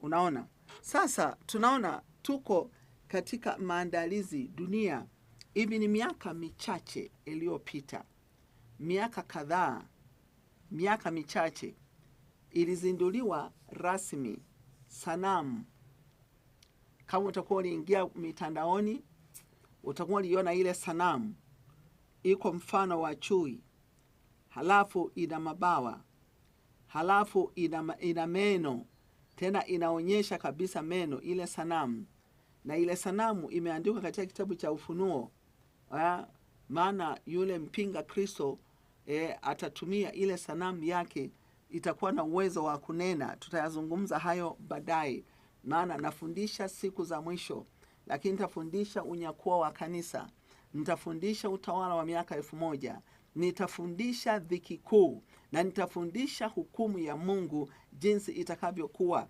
Unaona? Sasa tunaona tuko katika maandalizi dunia. Hivi ni miaka michache iliyopita, miaka kadhaa, miaka michache ilizinduliwa rasmi sanamu. Kama utakuwa uliingia mitandaoni, utakuwa uliona ile sanamu iko mfano wa chui, halafu ina mabawa, halafu ina meno, tena inaonyesha kabisa meno ile sanamu. Na ile sanamu imeandikwa katika kitabu cha Ufunuo. Maana yule mpinga Kristo atatumia ile sanamu yake, itakuwa na uwezo wa kunena. Tutayazungumza hayo baadaye, maana nafundisha siku za mwisho, lakini nitafundisha unyakuo wa kanisa, nitafundisha utawala wa miaka 1000, nitafundisha dhiki kuu, na nitafundisha hukumu ya Mungu jinsi itakavyokuwa.